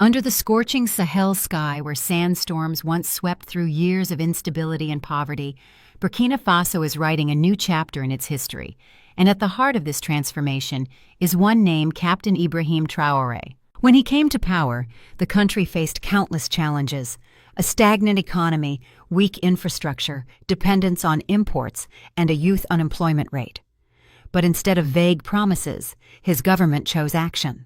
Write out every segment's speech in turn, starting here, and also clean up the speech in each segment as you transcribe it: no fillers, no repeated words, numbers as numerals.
Under the scorching Sahel sky where sandstorms once swept through years of instability and poverty, Burkina Faso is writing a new chapter in its history. And at the heart of this transformation is one named Captain Ibrahim Traoré. When he came to power, the country faced countless challenges: a stagnant economy, weak infrastructure, dependence on imports, and a youth unemployment rate. But instead of vague promises, his government chose action.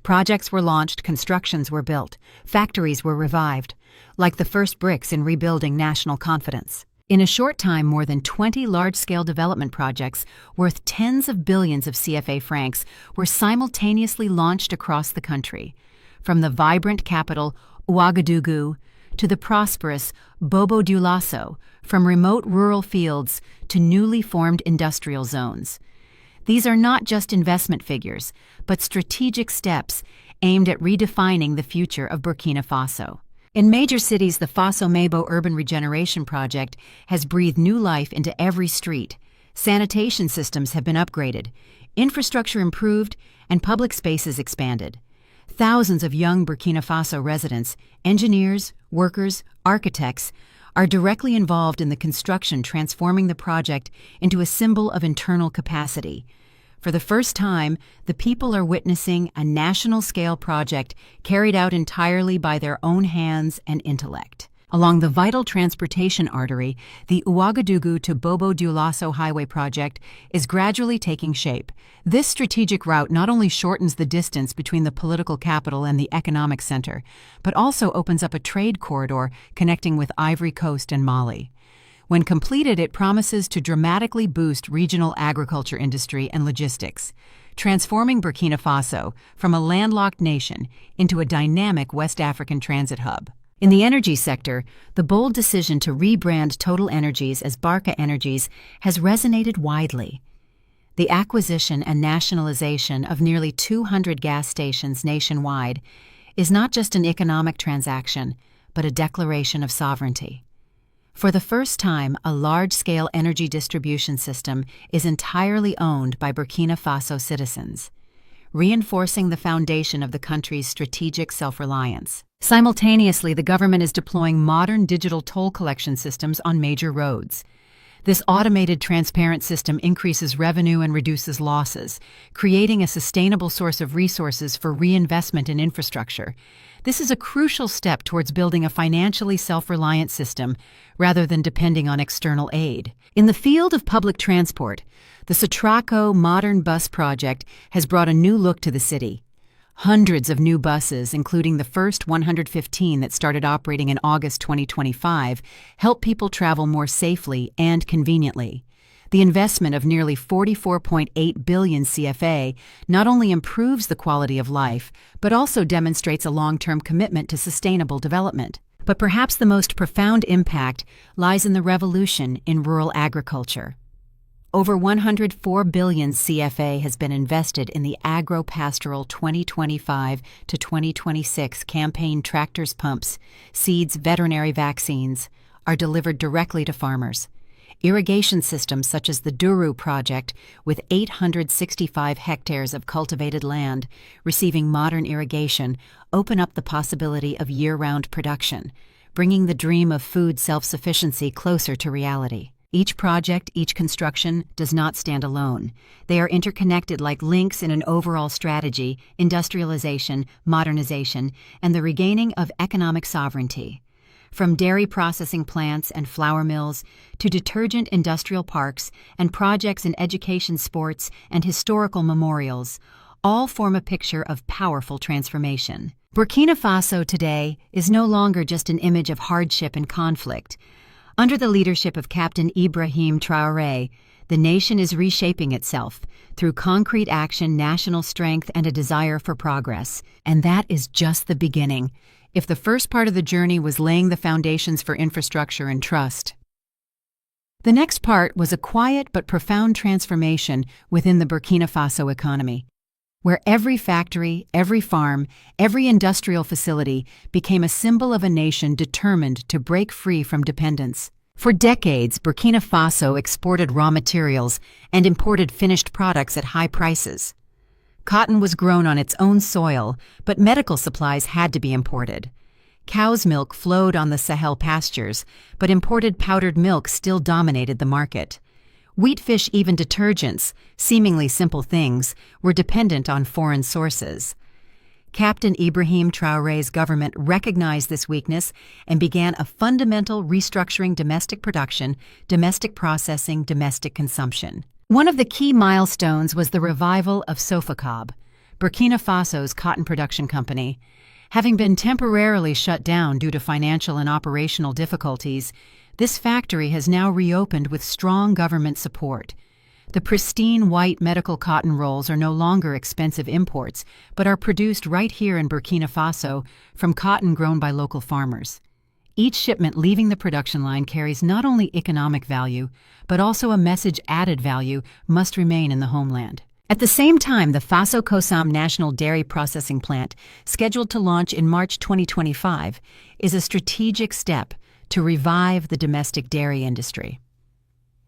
Projects were launched, constructions were built, factories were revived, like the first bricks in rebuilding national confidence. In a short time, more than 20 large-scale development projects worth tens of billions of CFA francs were simultaneously launched across the country, from the vibrant capital, Ouagadougou, to the prosperous Bobo-Dioulasso, from remote rural fields to newly formed industrial zones. These are not just investment figures, but strategic steps aimed at redefining the future of Burkina Faso. In major cities, the Faso-Mabo Urban Regeneration Project has breathed new life into every street. Sanitation systems have been upgraded, infrastructure improved, and public spaces expanded. Thousands of young Burkina Faso residents, engineers, workers, architects, are directly involved in the construction, transforming the project into a symbol of internal capacity. For the first time, the people are witnessing a national-scale project carried out entirely by their own hands and intellect. Along the vital transportation artery, the Ouagadougou to Bobo-Dioulasso Highway project is gradually taking shape. This strategic route not only shortens the distance between the political capital and the economic center, but also opens up a trade corridor connecting with Ivory Coast and Mali. When completed, it promises to dramatically boost regional agriculture industry and logistics, transforming Burkina Faso from a landlocked nation into a dynamic West African transit hub. In the energy sector, the bold decision to rebrand Total Energies as Barca Energies has resonated widely. The acquisition and nationalization of nearly 200 gas stations nationwide is not just an economic transaction, but a declaration of sovereignty. For the first time, a large-scale energy distribution system is entirely owned by Burkina Faso citizens, reinforcing the foundation of the country's strategic self-reliance. Simultaneously, the government is deploying modern digital toll collection systems on major roads. This automated, transparent system increases revenue and reduces losses, creating a sustainable source of resources for reinvestment in infrastructure. This is a crucial step towards building a financially self-reliant system rather than depending on external aid. In the field of public transport, the Sotraco Modern Bus Project has brought a new look to the city. Hundreds of new buses, including the first 115 that started operating in August 2025, help people travel more safely and conveniently. The investment of nearly 44.8 billion CFA not only improves the quality of life, but also demonstrates a long-term commitment to sustainable development. But perhaps the most profound impact lies in the revolution in rural agriculture. Over 104 billion CFA has been invested in the Agro-Pastoral 2025 to 2026 campaign. Tractors, pumps, seeds, veterinary vaccines are delivered directly to farmers. Irrigation systems such as the Duru project, with 865 hectares of cultivated land receiving modern irrigation, open up the possibility of year-round production, bringing the dream of food self-sufficiency closer to reality. Each project, each construction, does not stand alone. They are interconnected like links in an overall strategy: industrialization, modernization, and the regaining of economic sovereignty. From dairy processing plants and flour mills to detergent industrial parks and projects in education, sports, and historical memorials, all form a picture of powerful transformation. Burkina Faso today is no longer just an image of hardship and conflict. Under the leadership of Captain Ibrahim Traoré, the nation is reshaping itself through concrete action, national strength, and a desire for progress. And that is just the beginning. If the first part of the journey was laying the foundations for infrastructure and trust, the next part was a quiet but profound transformation within the Burkina Faso economy, where every factory, every farm, every industrial facility became a symbol of a nation determined to break free from dependence. For decades, Burkina Faso exported raw materials and imported finished products at high prices. Cotton was grown on its own soil, but medical supplies had to be imported. Cow's milk flowed on the Sahel pastures, but imported powdered milk still dominated the market. Wheat, fish, even detergents, seemingly simple things, were dependent on foreign sources. Captain Ibrahim Traoré's government recognized this weakness and began a fundamental restructuring domestic production, domestic processing, domestic consumption. One of the key milestones was the revival of Sofacab, Burkina Faso's cotton production company. Having been temporarily shut down due to financial and operational difficulties, this factory has now reopened with strong government support. The pristine white medical cotton rolls are no longer expensive imports, but are produced right here in Burkina Faso from cotton grown by local farmers. Each shipment leaving the production line carries not only economic value, but also a message added value must remain in the homeland. At the same time, the Faso Kosam National Dairy Processing Plant, scheduled to launch in March 2025, is a strategic step to revive the domestic dairy industry.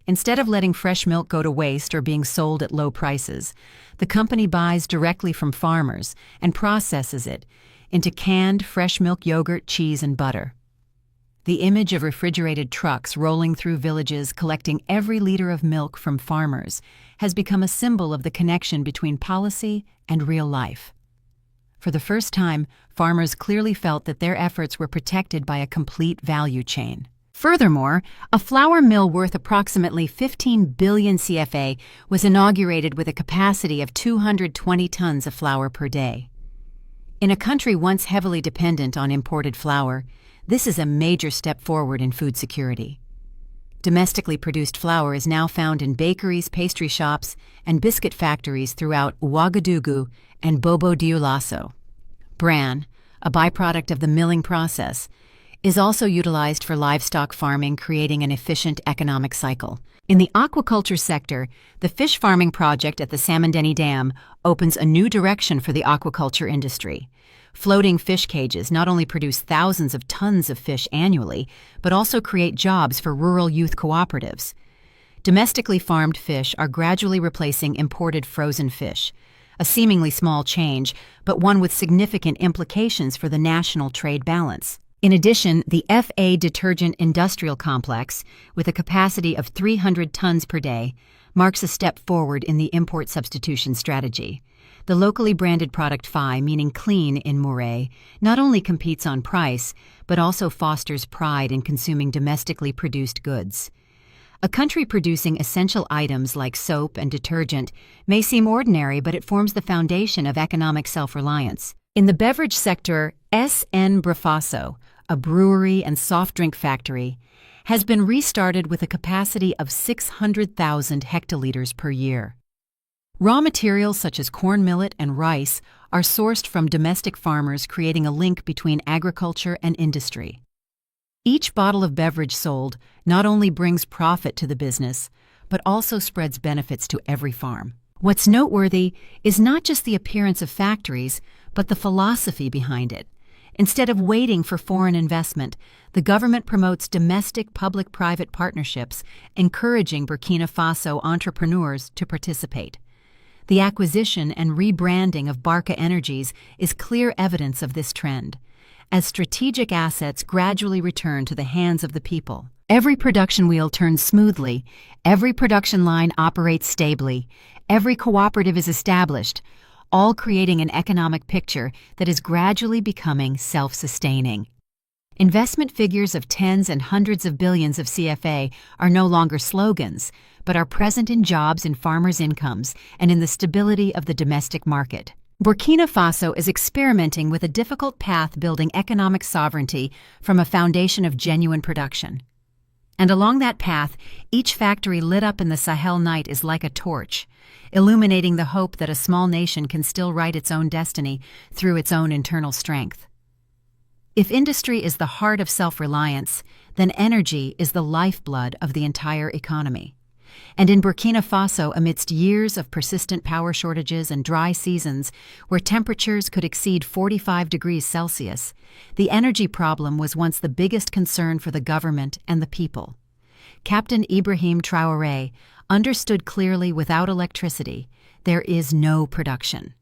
Instead of letting fresh milk go to waste or being sold at low prices, the company buys directly from farmers and processes it into canned fresh milk yogurt, cheese, and butter. The image of refrigerated trucks rolling through villages collecting every liter of milk from farmers has become a symbol of the connection between policy and real life. For the first time, farmers clearly felt that their efforts were protected by a complete value chain. Furthermore, a flour mill worth approximately 15 billion CFA was inaugurated with a capacity of 220 tons of flour per day. In a country once heavily dependent on imported flour, this is a major step forward in food security. Domestically produced flour is now found in bakeries, pastry shops, and biscuit factories throughout Ouagadougou and Bobo-Dioulasso. Bran, a byproduct of the milling process, is also utilized for livestock farming, creating an efficient economic cycle. In the aquaculture sector, the fish farming project at the Samandeni Dam opens a new direction for the aquaculture industry. Floating fish cages not only produce thousands of tons of fish annually, but also create jobs for rural youth cooperatives. Domestically farmed fish are gradually replacing imported frozen fish, a seemingly small change, but one with significant implications for the national trade balance. In addition, the FA Detergent Industrial Complex, with a capacity of 300 tons per day, marks a step forward in the import substitution strategy. The locally branded product FI, meaning clean in Moray, not only competes on price, but also fosters pride in consuming domestically produced goods. A country producing essential items like soap and detergent may seem ordinary, but it forms the foundation of economic self-reliance. In the beverage sector, SN Brafaso, a brewery and soft drink factory, has been restarted with a capacity of 600,000 hectoliters per year. Raw materials such as corn millet and rice are sourced from domestic farmers, creating a link between agriculture and industry. Each bottle of beverage sold not only brings profit to the business, but also spreads benefits to every farm. What's noteworthy is not just the appearance of factories, but the philosophy behind it. Instead of waiting for foreign investment, the government promotes domestic public-private partnerships, encouraging Burkina Faso entrepreneurs to participate. The acquisition and rebranding of Barca Energies is clear evidence of this trend, as strategic assets gradually return to the hands of the people. Every production wheel turns smoothly, every production line operates stably, every cooperative is established, all creating an economic picture that is gradually becoming self-sustaining. Investment figures of tens and hundreds of billions of CFA are no longer slogans, but are present in jobs and farmers' incomes and in the stability of the domestic market. Burkina Faso is experimenting with a difficult path, building economic sovereignty from a foundation of genuine production. And along that path, each factory lit up in the Sahel night is like a torch, illuminating the hope that a small nation can still write its own destiny through its own internal strength. If industry is the heart of self-reliance, then energy is the lifeblood of the entire economy. And in Burkina Faso, amidst years of persistent power shortages and dry seasons where temperatures could exceed 45 degrees Celsius, the energy problem was once the biggest concern for the government and the people. Captain Ibrahim Traoré understood clearly, without electricity, there is no production.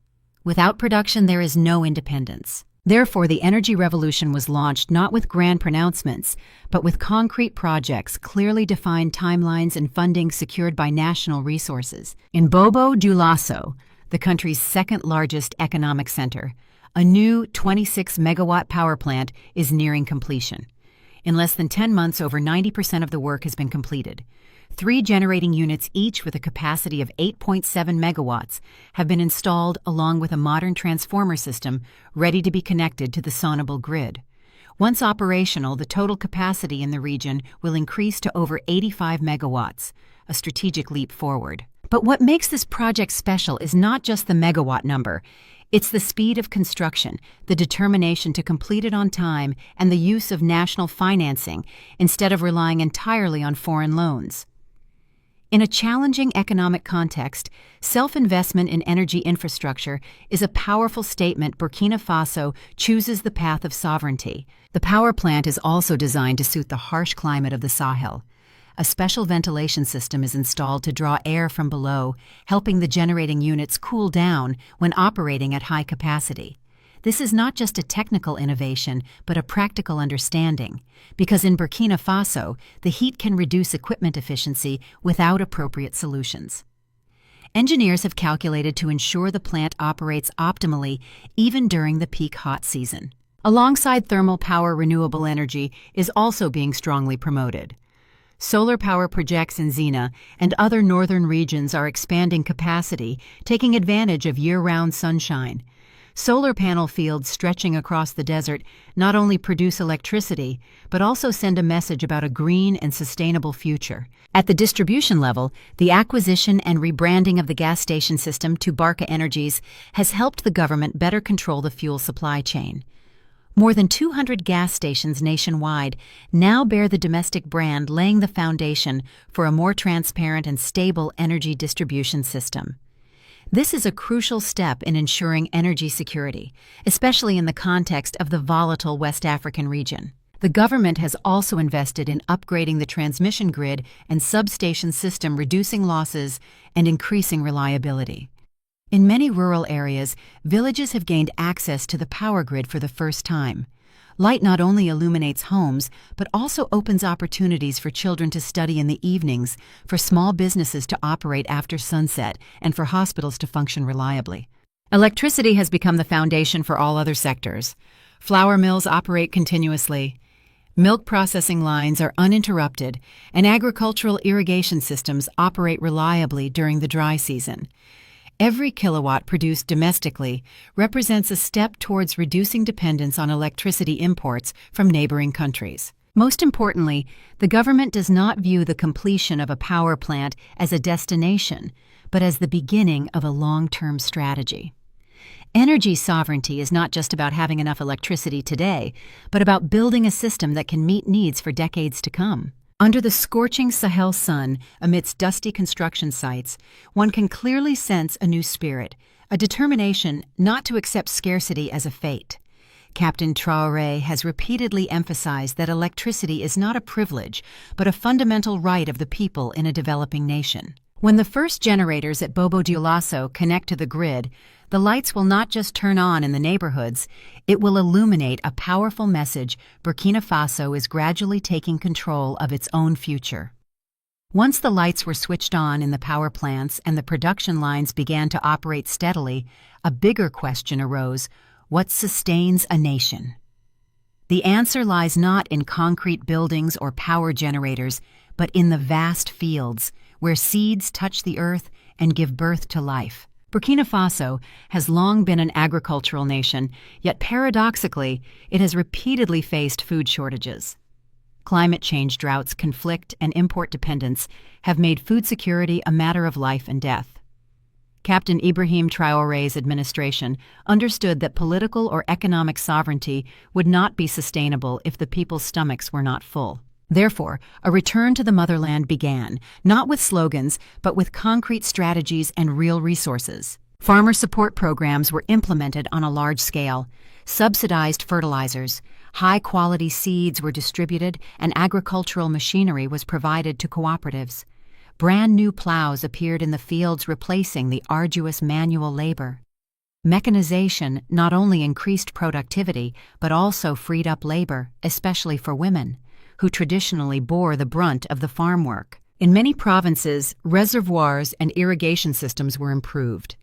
Without production, there is no independence. Therefore, the energy revolution was launched not with grand pronouncements, but with concrete projects, clearly defined timelines, and funding secured by national resources. In Bobo Dioulasso, the country's second-largest economic center, a new 26-megawatt power plant is nearing completion. In less than 10 months, over 90% of the work has been completed. 3 generating units, each with a capacity of 8.7 megawatts, have been installed along with a modern transformer system ready to be connected to the Sonable grid. Once operational, the total capacity in the region will increase to over 85 megawatts, a strategic leap forward. But what makes this project special is not just the megawatt number. It's the speed of construction, the determination to complete it on time, and the use of national financing instead of relying entirely on foreign loans. In a challenging economic context, self-investment in energy infrastructure is a powerful statement. Burkina Faso chooses the path of sovereignty. The power plant is also designed to suit the harsh climate of the Sahel. A special ventilation system is installed to draw air from below, helping the generating units cool down when operating at high capacity. This is not just a technical innovation, but a practical understanding, because in Burkina Faso, the heat can reduce equipment efficiency without appropriate solutions. Engineers have calculated to ensure the plant operates optimally even during the peak hot season. Alongside thermal power, renewable energy is also being strongly promoted. Solar power projects in Zina and other northern regions are expanding capacity, taking advantage of year-round sunshine. Solar panel fields stretching across the desert not only produce electricity, but also send a message about a green and sustainable future. At the distribution level, the acquisition and rebranding of the gas station system to Barca Energies has helped the government better control the fuel supply chain. More than 200 gas stations nationwide now bear the domestic brand, laying the foundation for a more transparent and stable energy distribution system. This is a crucial step in ensuring energy security, especially in the context of the volatile West African region. The government has also invested in upgrading the transmission grid and substation system, reducing losses and increasing reliability. In many rural areas, villages have gained access to the power grid for the first time. Light not only illuminates homes, but also opens opportunities for children to study in the evenings, for small businesses to operate after sunset, and for hospitals to function reliably. Electricity has become the foundation for all other sectors. Flour mills operate continuously. Milk processing lines are uninterrupted, and agricultural irrigation systems operate reliably during the dry season. Every kilowatt produced domestically represents a step towards reducing dependence on electricity imports from neighboring countries. Most importantly, the government does not view the completion of a power plant as a destination, but as the beginning of a long-term strategy. Energy sovereignty is not just about having enough electricity today, but about building a system that can meet needs for decades to come. Under the scorching Sahel sun, amidst dusty construction sites, one can clearly sense a new spirit, a determination not to accept scarcity as a fate. Captain Traoré has repeatedly emphasized that electricity is not a privilege, but a fundamental right of the people in a developing nation. When the first generators at Bobo Dioulasso connect to the grid, the lights will not just turn on in the neighborhoods, it will illuminate a powerful message: Burkina Faso is gradually taking control of its own future. Once the lights were switched on in the power plants and the production lines began to operate steadily, a bigger question arose: what sustains a nation? The answer lies not in concrete buildings or power generators, but in the vast fields, where seeds touch the earth and give birth to life. Burkina Faso has long been an agricultural nation, yet paradoxically, it has repeatedly faced food shortages. Climate change, droughts, conflict, and import dependence have made food security a matter of life and death. Captain Ibrahim Traoré's administration understood that political or economic sovereignty would not be sustainable if the people's stomachs were not full. Therefore, a return to the motherland began, not with slogans, but with concrete strategies and real resources. Farmer support programs were implemented on a large scale. Subsidized fertilizers, high-quality seeds were distributed, and agricultural machinery was provided to cooperatives. Brand new plows appeared in the fields, replacing the arduous manual labor. Mechanization not only increased productivity, but also freed up labor, especially for women, who traditionally bore the brunt of the farm work. In many provinces, reservoirs and irrigation systems were improved.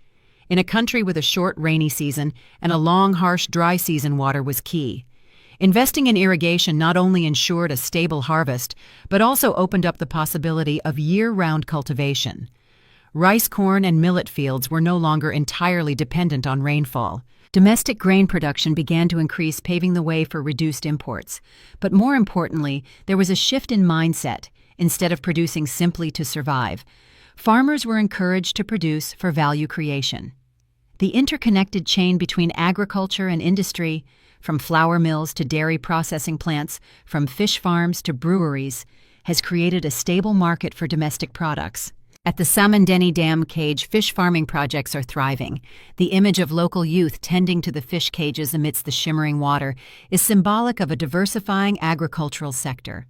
In a country with a short rainy season and a long, harsh dry season, water was key. Investing in irrigation not only ensured a stable harvest, but also opened up the possibility of year-round cultivation. Rice, corn, and millet fields were no longer entirely dependent on rainfall. Domestic grain production began to increase, paving the way for reduced imports. But more importantly, there was a shift in mindset. Instead of producing simply to survive, farmers were encouraged to produce for value creation. The interconnected chain between agriculture and industry, from flour mills to dairy processing plants, from fish farms to breweries, has created a stable market for domestic products. At the Samandeni Dam cage, fish farming projects are thriving. The image of local youth tending to the fish cages amidst the shimmering water is symbolic of a diversifying agricultural sector.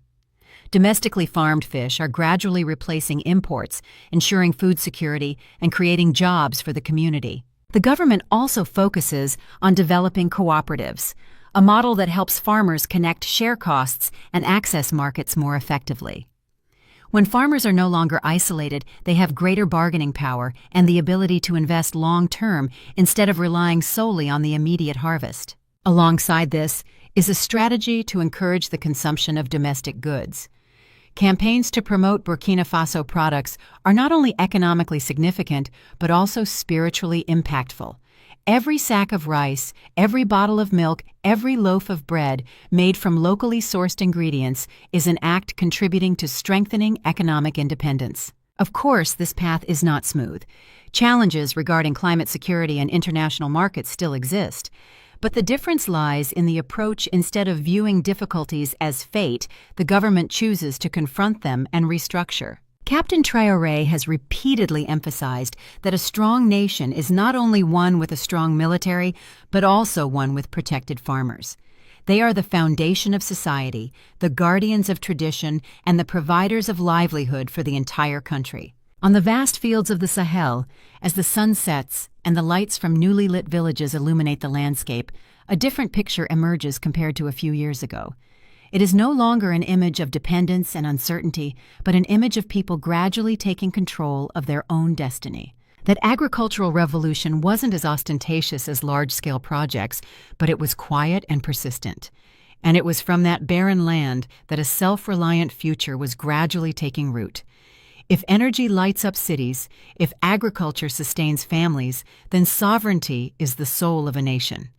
Domestically farmed fish are gradually replacing imports, ensuring food security and creating jobs for the community. The government also focuses on developing cooperatives, a model that helps farmers connect, share costs, and access markets more effectively. When farmers are no longer isolated, they have greater bargaining power and the ability to invest long-term instead of relying solely on the immediate harvest. Alongside this is a strategy to encourage the consumption of domestic goods. Campaigns to promote Burkina Faso products are not only economically significant, but also spiritually impactful. Every sack of rice, every bottle of milk, every loaf of bread made from locally sourced ingredients is an act contributing to strengthening economic independence. Of course, this path is not smooth. Challenges regarding climate security and international markets still exist. But the difference lies in the approach. Instead of viewing difficulties as fate, the government chooses to confront them and restructure. Captain Traoré has repeatedly emphasized that a strong nation is not only one with a strong military, but also one with protected farmers. They are the foundation of society, the guardians of tradition, and the providers of livelihood for the entire country. On the vast fields of the Sahel, as the sun sets and the lights from newly lit villages illuminate the landscape, a different picture emerges compared to a few years ago. It is no longer an image of dependence and uncertainty, but an image of people gradually taking control of their own destiny. That agricultural revolution wasn't as ostentatious as large-scale projects, but it was quiet and persistent. And it was from that barren land that a self-reliant future was gradually taking root. If energy lights up cities, if agriculture sustains families, then sovereignty is the soul of a nation.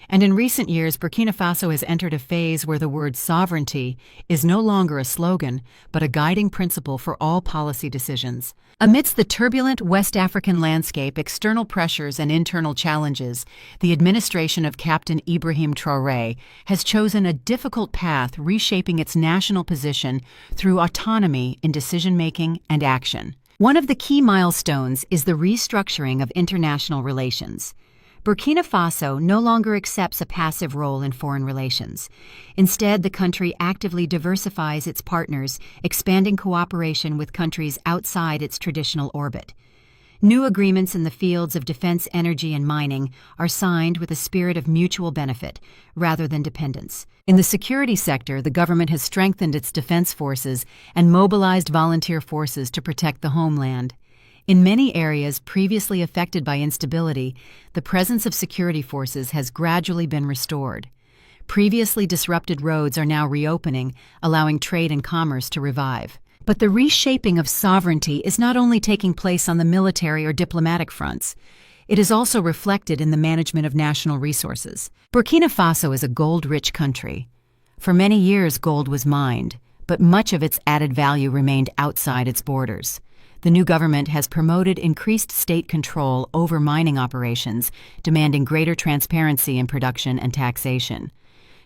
And in recent years, Burkina Faso has entered a phase where the word sovereignty is no longer a slogan, but a guiding principle for all policy decisions. Amidst the turbulent West African landscape, external pressures and internal challenges, the administration of Captain Ibrahim Traoré has chosen a difficult path, reshaping its national position through autonomy in decision-making and action. One of the key milestones is the restructuring of international relations. Burkina Faso no longer accepts a passive role in foreign relations. Instead, the country actively diversifies its partners, expanding cooperation with countries outside its traditional orbit. New agreements in the fields of defense, energy, and mining are signed with a spirit of mutual benefit, rather than dependence. In the security sector, the government has strengthened its defense forces and mobilized volunteer forces to protect the homeland. In many areas previously affected by instability, the presence of security forces has gradually been restored. Previously disrupted roads are now reopening, allowing trade and commerce to revive. But the reshaping of sovereignty is not only taking place on the military or diplomatic fronts. It is also reflected in the management of national resources. Burkina Faso is a gold-rich country. For many years, gold was mined, but much of its added value remained outside its borders. The new government has promoted increased state control over mining operations, demanding greater transparency in production and taxation.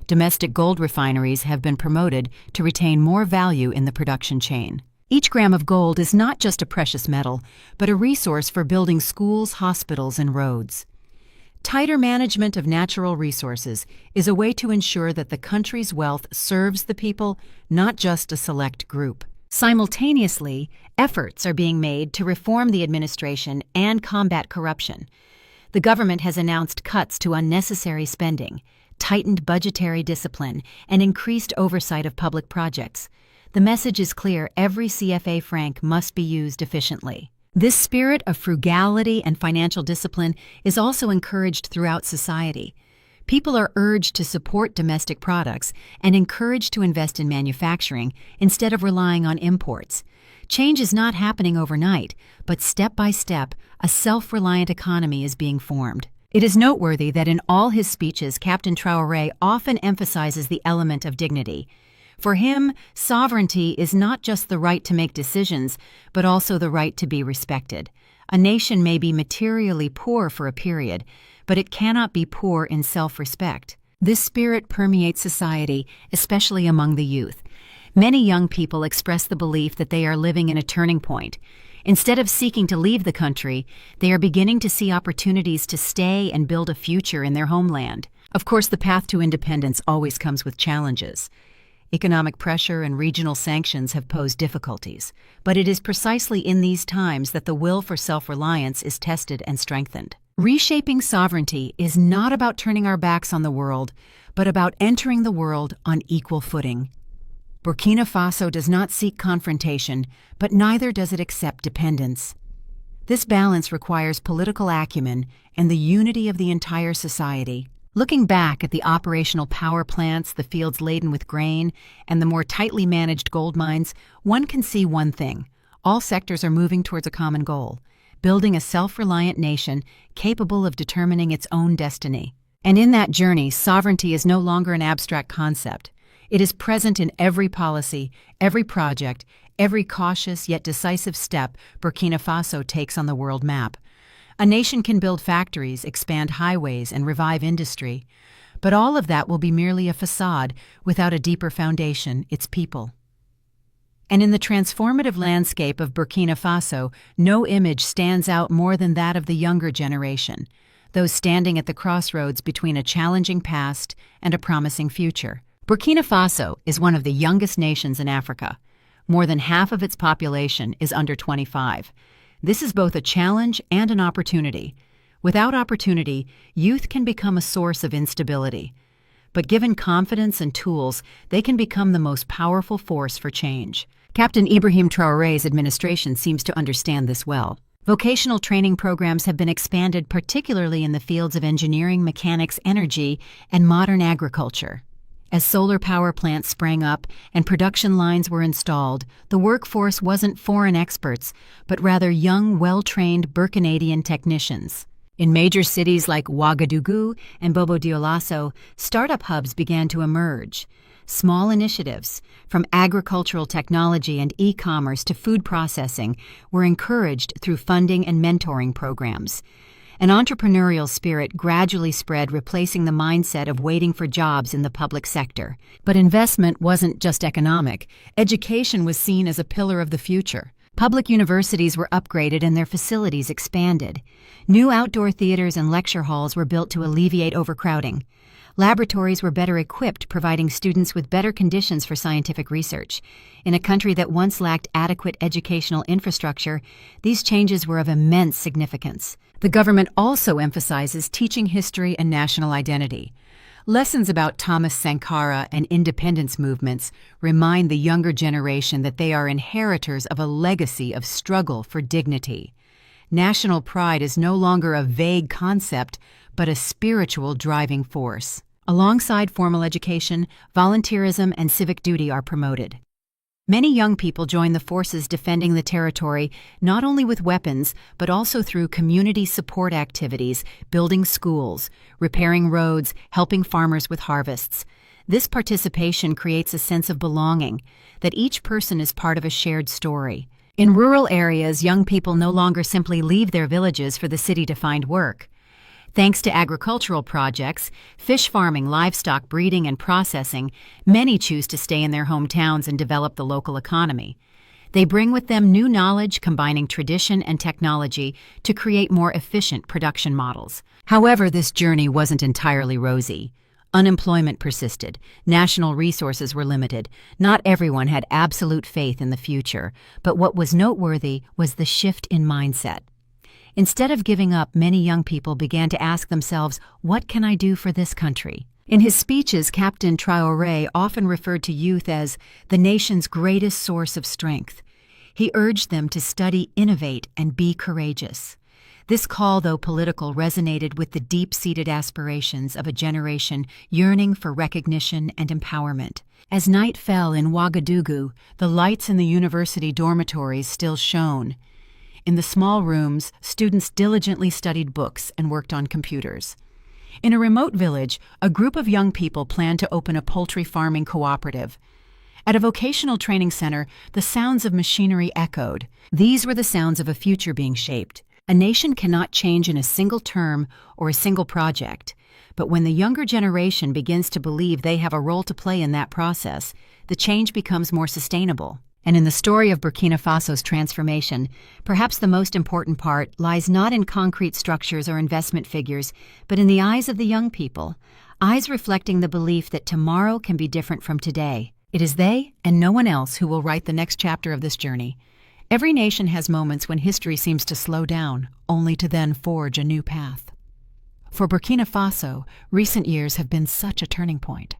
Domestic gold refineries have been promoted to retain more value in the production chain. Each gram of gold is not just a precious metal, but a resource for building schools, hospitals, and roads. Tighter management of natural resources is a way to ensure that the country's wealth serves the people, not just a select group. Simultaneously, efforts are being made to reform the administration and combat corruption. The government has announced cuts to unnecessary spending, tightened budgetary discipline, and increased oversight of public projects. The message is clear: every CFA franc must be used efficiently. This spirit of frugality and financial discipline is also encouraged throughout society. People are urged to support domestic products and encouraged to invest in manufacturing instead of relying on imports. Change is not happening overnight, but step by step, a self-reliant economy is being formed. It is noteworthy that in all his speeches, Captain Traoré often emphasizes the element of dignity. For him, sovereignty is not just the right to make decisions, but also the right to be respected. A nation may be materially poor for a period, but it cannot be poor in self-respect. This spirit permeates society, especially among the youth. Many young people express the belief that they are living in a turning point. Instead of seeking to leave the country, they are beginning to see opportunities to stay and build a future in their homeland. Of course, the path to independence always comes with challenges. Economic pressure and regional sanctions have posed difficulties, but it is precisely in these times that the will for self-reliance is tested and strengthened. Reshaping sovereignty is not about turning our backs on the world, but about entering the world on equal footing. Burkina Faso does not seek confrontation, but neither does it accept dependence. This balance requires political acumen and the unity of the entire society. Looking back at the operational power plants, the fields laden with grain, and the more tightly managed gold mines, one can see one thing: all sectors are moving towards a common goal: building a self-reliant nation capable of determining its own destiny. And in that journey, sovereignty is no longer an abstract concept. It is present in every policy, every project, every cautious yet decisive step Burkina Faso takes on the world map. A nation can build factories, expand highways, and revive industry, but all of that will be merely a facade without a deeper foundation: its people. And in the transformative landscape of Burkina Faso, no image stands out more than that of the younger generation, those standing at the crossroads between a challenging past and a promising future. Burkina Faso is one of the youngest nations in Africa. More than half of its population is under 25. This is both a challenge and an opportunity. Without opportunity, youth can become a source of instability. But given confidence and tools, they can become the most powerful force for change. Captain Ibrahim Traoré's administration seems to understand this well. Vocational training programs have been expanded, particularly in the fields of engineering, mechanics, energy, and modern agriculture. As solar power plants sprang up and production lines were installed, the workforce wasn't foreign experts, but rather young, well-trained Burkinadian technicians. In major cities like Ouagadougou and Bobo-Dioulasso, startup hubs began to emerge. Small initiatives, from agricultural technology and e-commerce to food processing, were encouraged through funding and mentoring programs. An entrepreneurial spirit gradually spread, replacing the mindset of waiting for jobs in the public sector. But investment wasn't just economic. Education was seen as a pillar of the future. Public universities were upgraded and their facilities expanded. New outdoor theaters and lecture halls were built to alleviate overcrowding. Laboratories were better equipped, providing students with better conditions for scientific research. In a country that once lacked adequate educational infrastructure, these changes were of immense significance. The government also emphasizes teaching history and national identity. Lessons about Thomas Sankara and independence movements remind the younger generation that they are inheritors of a legacy of struggle for dignity. National pride is no longer a vague concept, but a spiritual driving force. Alongside formal education, volunteerism and civic duty are promoted. Many young people join the forces defending the territory, not only with weapons, but also through community support activities, building schools, repairing roads, helping farmers with harvests. This participation creates a sense of belonging, that each person is part of a shared story. In rural areas, young people no longer simply leave their villages for the city to find work. Thanks to agricultural projects, fish farming, livestock breeding, and processing, many choose to stay in their hometowns and develop the local economy. They bring with them new knowledge, combining tradition and technology to create more efficient production models. However, this journey wasn't entirely rosy. Unemployment persisted, national resources were limited, not everyone had absolute faith in the future, but what was noteworthy was the shift in mindset. Instead of giving up, many young people began to ask themselves, what can I do for this country? In his speeches, Captain Traoré often referred to youth as the nation's greatest source of strength. He urged them to study, innovate, and be courageous. This call, though political, resonated with the deep-seated aspirations of a generation yearning for recognition and empowerment. As night fell in Ouagadougou, the lights in the university dormitories still shone. In the small rooms, students diligently studied books and worked on computers. In a remote village, a group of young people planned to open a poultry farming cooperative. At a vocational training center, the sounds of machinery echoed. These were the sounds of a future being shaped. A nation cannot change in a single term or a single project, but when the younger generation begins to believe they have a role to play in that process, the change becomes more sustainable. And in the story of Burkina Faso's transformation, perhaps the most important part lies not in concrete structures or investment figures, but in the eyes of the young people, eyes reflecting the belief that tomorrow can be different from today. It is they and no one else who will write the next chapter of this journey. Every nation has moments when history seems to slow down, only to then forge a new path. For Burkina Faso, recent years have been such a turning point.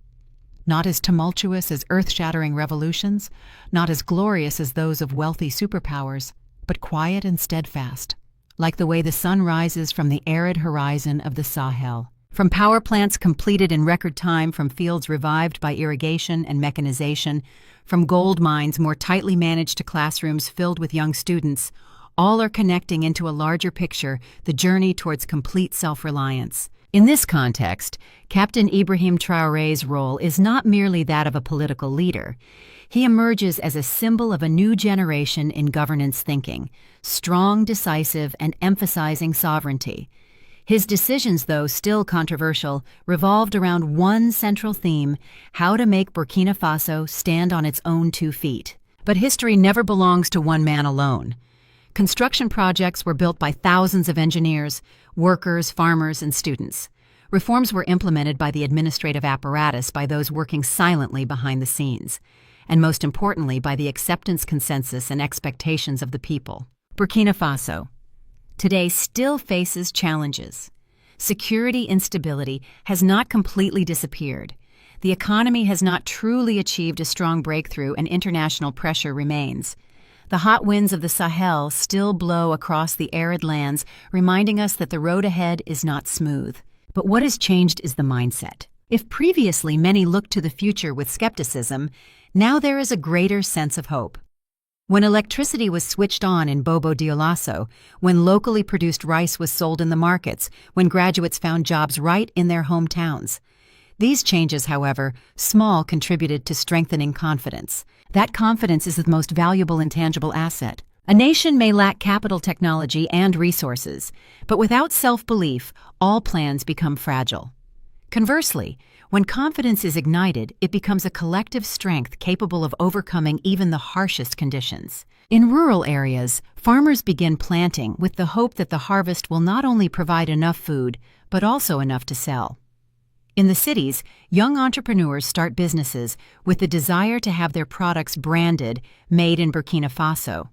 Not as tumultuous as earth-shattering revolutions, not as glorious as those of wealthy superpowers, but quiet and steadfast, like the way the sun rises from the arid horizon of the Sahel. From power plants completed in record time, from fields revived by irrigation and mechanization, from gold mines more tightly managed to classrooms filled with young students, all are connecting into a larger picture, the journey towards complete self-reliance. In this context, Captain Ibrahim Traoré's role is not merely that of a political leader. He emerges as a symbol of a new generation in governance thinking, strong, decisive, and emphasizing sovereignty. His decisions, though still controversial, revolved around one central theme: how to make Burkina Faso stand on its own 2 feet. But history never belongs to one man alone. Construction projects were built by thousands of engineers, workers, farmers, and students. Reforms were implemented by the administrative apparatus, by those working silently behind the scenes, and most importantly, by the acceptance, consensus, and expectations of the people. Burkina Faso today still faces challenges. Security instability has not completely disappeared. The economy has not truly achieved a strong breakthrough, and international pressure remains. The hot winds of the Sahel still blow across the arid lands, reminding us that the road ahead is not smooth. But what has changed is the mindset. If previously many looked to the future with skepticism, now there is a greater sense of hope. When electricity was switched on in Bobo Dioulasso, when locally produced rice was sold in the markets, when graduates found jobs right in their hometowns. These changes, however, small, contributed to strengthening confidence. That confidence is the most valuable intangible asset. A nation may lack capital, technology, and resources, but without self-belief, all plans become fragile. Conversely, when confidence is ignited, it becomes a collective strength capable of overcoming even the harshest conditions. In rural areas, farmers begin planting with the hope that the harvest will not only provide enough food, but also enough to sell. In the cities, young entrepreneurs start businesses with the desire to have their products branded, made in Burkina Faso.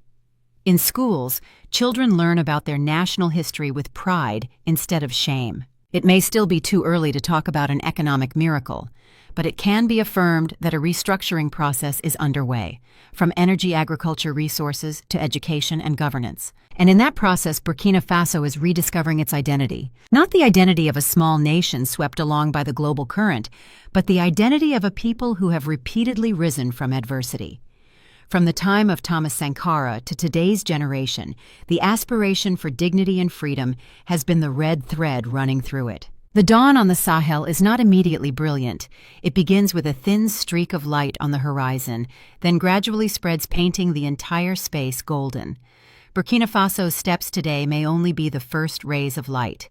In schools, children learn about their national history with pride instead of shame. It may still be too early to talk about an economic miracle, but it can be affirmed that a restructuring process is underway, from energy, agriculture, resources to education and governance. And in that process, Burkina Faso is rediscovering its identity. Not the identity of a small nation swept along by the global current, but the identity of a people who have repeatedly risen from adversity. From the time of Thomas Sankara to today's generation, the aspiration for dignity and freedom has been the red thread running through it. The dawn on the Sahel is not immediately brilliant. It begins with a thin streak of light on the horizon, then gradually spreads, painting the entire space golden. Burkina Faso's steps today may only be the first rays of light.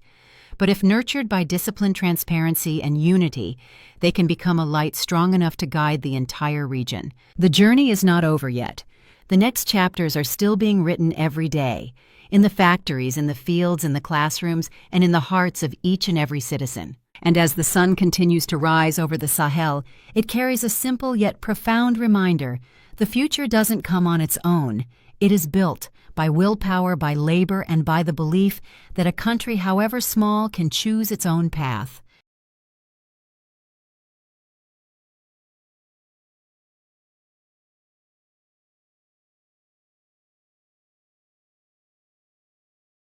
But if nurtured by discipline, transparency, and unity, they can become a light strong enough to guide the entire region. The journey is not over yet. The next chapters are still being written every day, in the factories, in the fields, in the classrooms, and in the hearts of each and every citizen. And as the sun continues to rise over the Sahel, it carries a simple yet profound reminder: the future doesn't come on its own. It is built by willpower, by labor, and by the belief that a country, however small, can choose its own path.